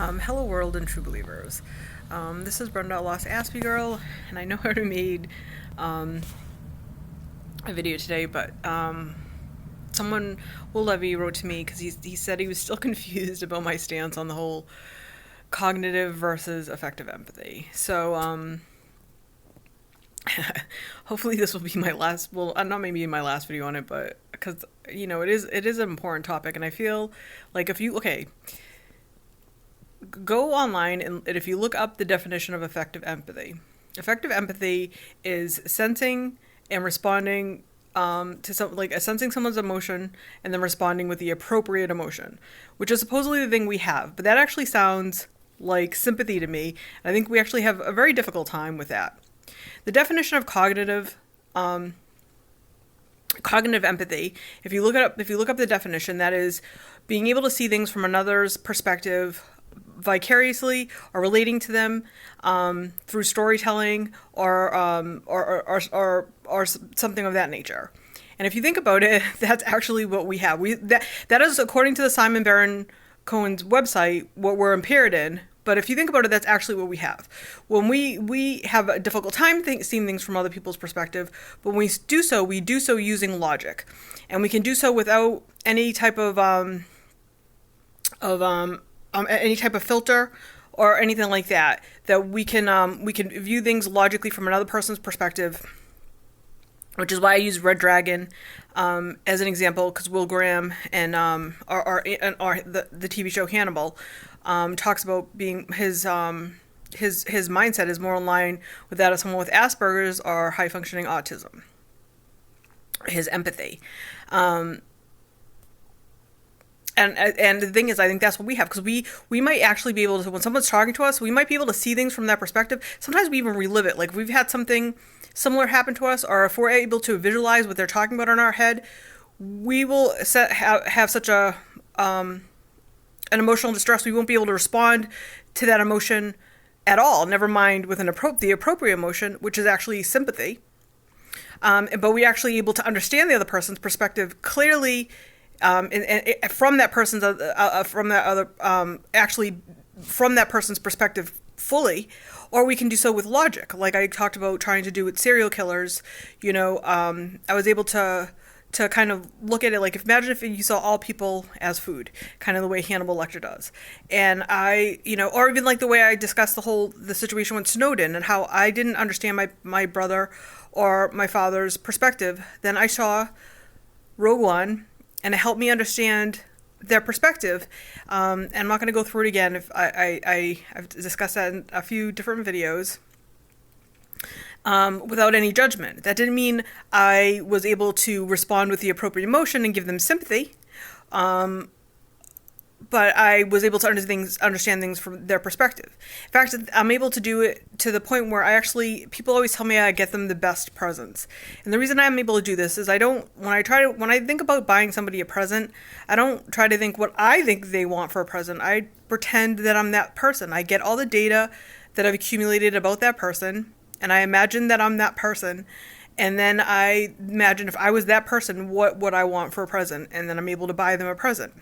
Hello world and true believers. This is Brenda, Lost Aspie girl, and I know I already made a video today, but someone, Will Levy, wrote to me because he said he was still confused about my stance on the whole cognitive versus affective empathy. So hopefully this will be my last, well, not maybe my last video on it, but because, you know, it is an important topic, and I feel like if you, go online and if you look up the definition of affective empathy is sensing and responding to sensing someone's emotion and then responding with the appropriate emotion, which is supposedly the thing we have. But that actually sounds like sympathy to me. And I think we actually have a very difficult time with that. The definition of cognitive empathy, if you look up the definition, that is being able to see things from another's perspective vicariously or relating to them through storytelling or something of that nature. And if you think about it, that's actually what we have. That is, according to the Simon Baron-Cohen's website, what we're impaired in. But if you think about it, that's actually what we have. When we have a difficult time seeing things from other people's perspective, but when we do so using logic, and we can do so without any type of any type of filter or anything like that. That we can view things logically from another person's perspective, which is why I use Red Dragon as an example, because Will Graham and the TV show Hannibal talks about being his mindset is more in line with that of someone with Asperger's or high functioning autism. His empathy. And the thing is, I think that's what we have, because we might actually be able to, when someone's talking to us, we might be able to see things from that perspective. Sometimes we even relive it. Like if we've had something similar happen to us, or if we're able to visualize what they're talking about in our head, we will have such an emotional distress, we won't be able to respond to that emotion at all, never mind with the appropriate emotion, which is actually sympathy. But we're actually able to understand the other person's perspective clearly, and from that person's from that person's perspective fully, or we can do so with logic, like I talked about trying to do with serial killers. You know, I was able to kind of look at it like, imagine if you saw all people as food, kind of the way Hannibal Lecter does, and or even like the way I discussed the situation with Snowden and how I didn't understand my brother or my father's perspective. Then I saw Rogue One, and it helped me understand their perspective. And I'm not going to go through it again. If I've discussed that in a few different videos without any judgment. That didn't mean I was able to respond with the appropriate emotion and give them sympathy. But I was able to understand things from their perspective. In fact, I'm able to do it to the point where people always tell me I get them the best presents. And the reason I'm able to do this is when I think about buying somebody a present, I don't try to think what I think they want for a present. I pretend that I'm that person. I get all the data that I've accumulated about that person, and I imagine that I'm that person. And then I imagine if I was that person, what would I want for a present? And then I'm able to buy them a present.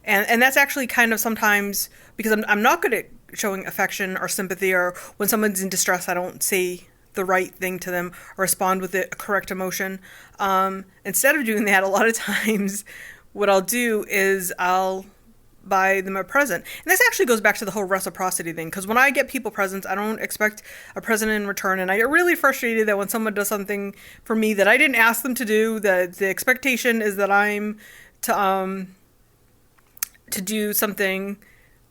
And that's actually kind of sometimes, because I'm not good at showing affection or sympathy, or when someone's in distress, I don't say the right thing to them or respond with the correct emotion. Instead of doing that, a lot of times what I'll do is I'll buy them a present. And this actually goes back to the whole reciprocity thing, because when I get people presents, I don't expect a present in return. And I get really frustrated that when someone does something for me that I didn't ask them to do, that the expectation is that I'm to do something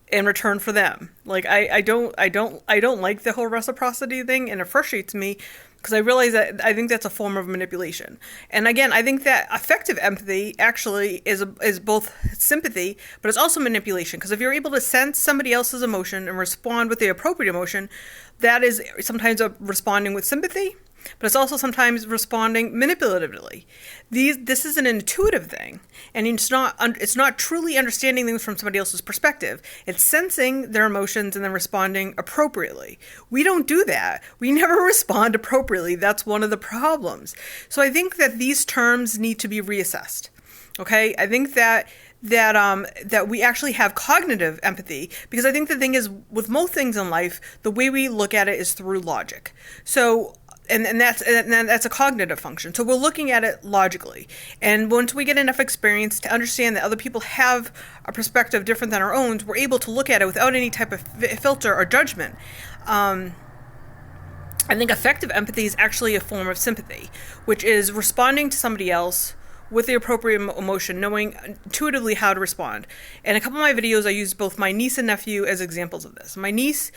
in return for them. Like I don't like the whole reciprocity thing, and it frustrates me because I realize that I think that's a form of manipulation. And again, I think that affective empathy actually is both sympathy, but it's also manipulation, because if you're able to sense somebody else's emotion and respond with the appropriate emotion, that is sometimes responding with sympathy, but it's also sometimes responding manipulatively. This is an intuitive thing, and it's not truly understanding things from somebody else's perspective. It's sensing their emotions and then responding appropriately. We don't do that. We never respond appropriately. That's one of the problems. So I think that these terms need to be reassessed. Okay, I think that that we actually have cognitive empathy, because I think the thing is, with most things in life, the way we look at it is through logic. So and that's a cognitive function. So we're looking at it logically. And once we get enough experience to understand that other people have a perspective different than our own, we're able to look at it without any type of filter or judgment. I think affective empathy is actually a form of sympathy, which is responding to somebody else with the appropriate emotion, knowing intuitively how to respond. In a couple of my videos, I used both my niece and nephew as examples of this. My niece,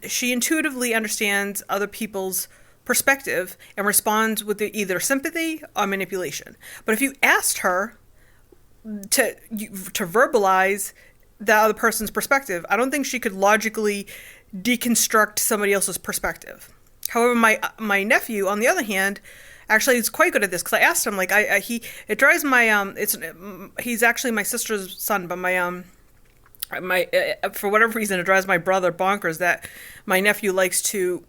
she intuitively understands other people's perspective and responds with either sympathy or manipulation. But if you asked her to verbalize the other person's perspective, I don't think she could logically deconstruct somebody else's perspective. However, my nephew, on the other hand, actually is quite good at this, because I asked him, like, it drives my he's actually my sister's son, but for whatever reason, it drives my brother bonkers that my nephew likes to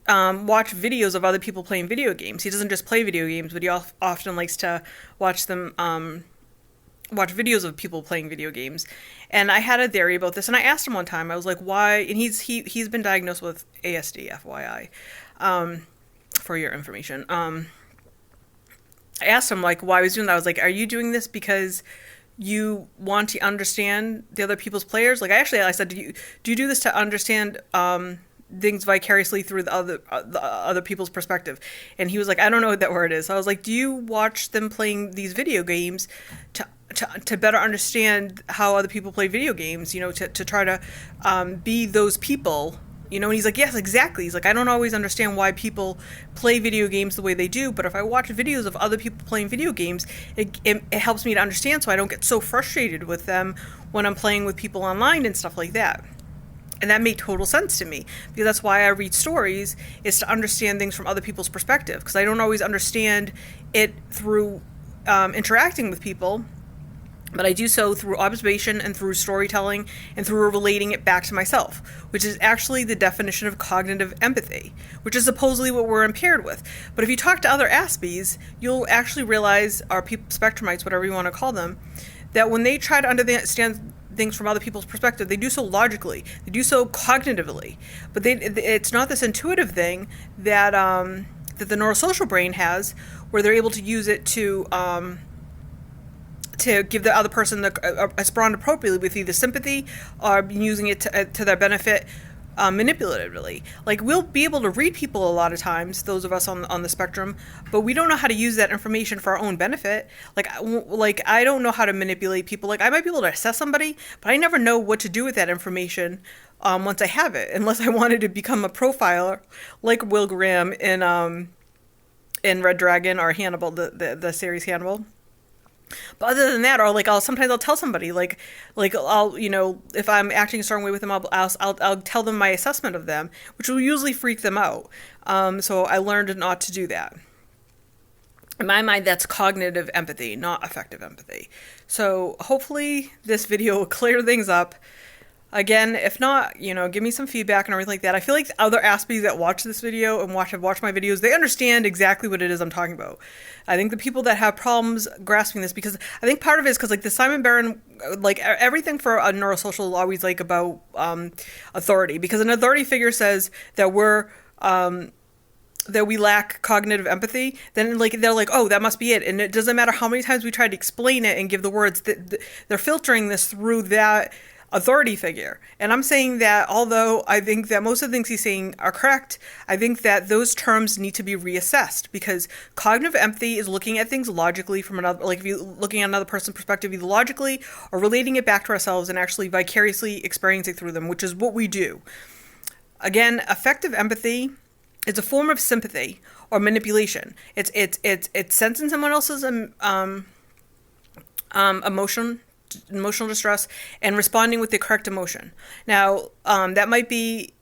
watch videos of other people playing video games. He doesn't just play video games, but he often likes to watch them watch videos of people playing video games. And I had a theory about this, and I asked him one time, I was like, why? And he's been diagnosed with ASD, FYI, for your information. I asked him, like, why he was doing that. I was like, are you doing this because you want to understand the other people's players? Like, I said, do you do this to understand things vicariously through the other people's perspective? And he was like, I don't know what that word is. So I was like, do you watch them playing these video games to better understand how other people play video games, to try to be those people, and he's like, yes, exactly. He's like, I don't always understand why people play video games the way they do, but if I watch videos of other people playing video games, it helps me to understand, so I don't get so frustrated with them when I'm playing with people online and stuff like that. And that made total sense to me, because that's why I read stories, is to understand things from other people's perspective, because I don't always understand it through interacting with people, but I do so through observation and through storytelling and through relating it back to myself, which is actually the definition of cognitive empathy, which is supposedly what we're impaired with. But if you talk to other Aspies, you'll actually realize, or Spectrumites, whatever you want to call them, that when they try to understand things from other people's perspective, they do so logically, they do so cognitively, but it's not this intuitive thing that that the neurosocial brain has, where they're able to use it to give the other person respond appropriately with either sympathy or using it to their benefit manipulatively. Like, we'll be able to read people a lot of times, those of us on the spectrum, but we don't know how to use that information for our own benefit. Like I don't know how to manipulate people. Like, I might be able to assess somebody, but I never know what to do with that information once I have it, unless I wanted to become a profiler like Will Graham in Red Dragon or Hannibal, the series Hannibal. But other than that, or like sometimes I'll tell somebody, like I'll, if I'm acting a certain way with them, I'll tell them my assessment of them, which will usually freak them out. So I learned not to do that. In my mind, that's cognitive empathy, not affective empathy. So hopefully this video will clear things up. Again, if not, give me some feedback and everything like that. I feel like other Aspies that watch this video and have watched my videos, they understand exactly what it is I'm talking about. I think the people that have problems grasping this, because I think part of it is because, like, the Simon Baron, like, everything for a neurosocial is always, like, about authority. Because an authority figure says that that we lack cognitive empathy, then, like, they're like, oh, that must be it. And it doesn't matter how many times we try to explain it and give the words, they're filtering this through that authority figure. And I'm saying that although I think that most of the things he's saying are correct, I think that those terms need to be reassessed, because cognitive empathy is looking at things logically from another, like, if you're looking at another person's perspective, either logically or relating it back to ourselves and actually vicariously experiencing through them, which is what we do. Again, affective empathy is a form of sympathy or manipulation. It's sensing someone else's emotional distress and responding with the correct emotion. Now, that might be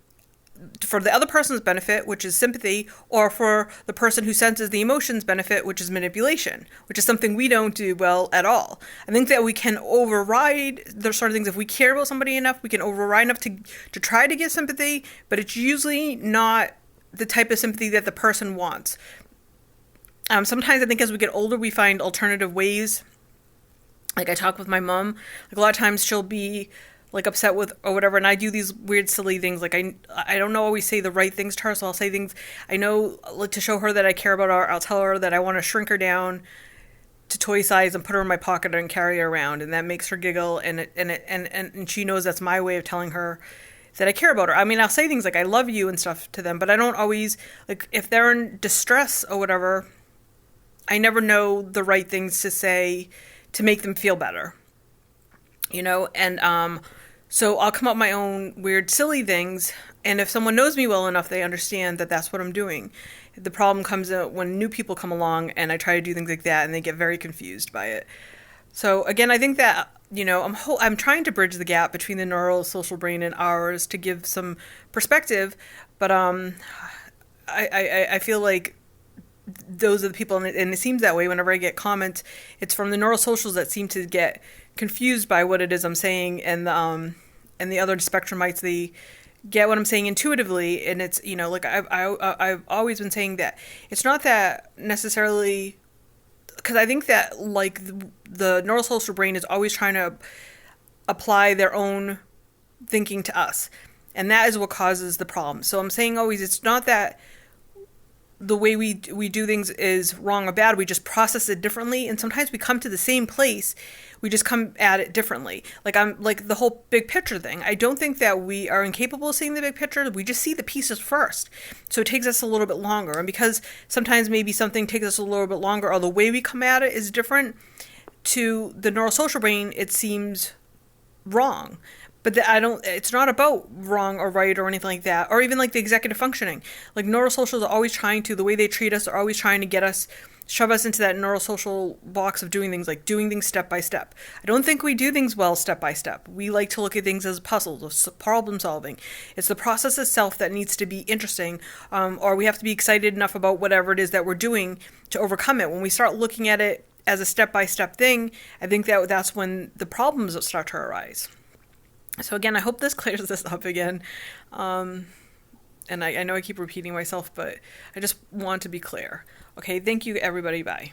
for the other person's benefit, which is sympathy, or for the person who senses the emotion's benefit, which is manipulation, which is something we don't do well at all. I think that we can override those sort of things. If we care about somebody enough, we can override enough to try to get sympathy, but it's usually not the type of sympathy that the person wants. Sometimes I think as we get older, we find alternative ways Like I talk with my mom, like a lot of times she'll be like upset with or whatever, and I do these weird silly things. Like I don't know always say the right things to her, so I'll say things I know like to show her that I care about her. I'll tell her that I want to shrink her down to toy size and put her in my pocket and carry her around, and that makes her giggle, and she knows that's my way of telling her that I care about her. I mean, I'll say things like I love you and stuff to them, but I don't always, like, if they're in distress or whatever, I never know the right things to say to make them feel better, and so I'll come up with my own weird silly things, and if someone knows me well enough, they understand that that's what I'm doing. The problem comes out when new people come along and I try to do things like that and they get very confused by it. So again, I think that I'm trying to bridge the gap between the neurosocial brain and ours to give some perspective, but I feel like those are the people, and it seems that way whenever I get comments. It's from the neurosocials that seem to get confused by what it is I'm saying, and the other Spectrumites, they get what I'm saying intuitively, and it's like I've always been saying that it's not that necessarily, because I think that like the neurosocial brain is always trying to apply their own thinking to us, and that is what causes the problem. So I'm saying always, it's not that the way we do things is wrong or bad. We just process it differently, and sometimes we come to the same place. We just come at it differently. Like I'm like the whole big picture thing. I don't think that we are incapable of seeing the big picture. We just see the pieces first. So it takes us a little bit longer. And because sometimes maybe something takes us a little bit longer, or the way we come at it is different, to the neurosocial brain, it seems wrong. But it's not about wrong or right or anything like that, or even like the executive functioning. Like neurosocials are always the way they treat us are always trying to shove us into that neurosocial box of doing things, like doing things step by step. I don't think we do things well step by step. We like to look at things as puzzles, of problem solving. It's the process itself that needs to be interesting, or we have to be excited enough about whatever it is that we're doing to overcome it. When we start looking at it as a step by step thing, I think that's when the problems start to arise. So again, I hope this clears this up again. And I know I keep repeating myself, but I just want to be clear. Okay, thank you, everybody. Bye.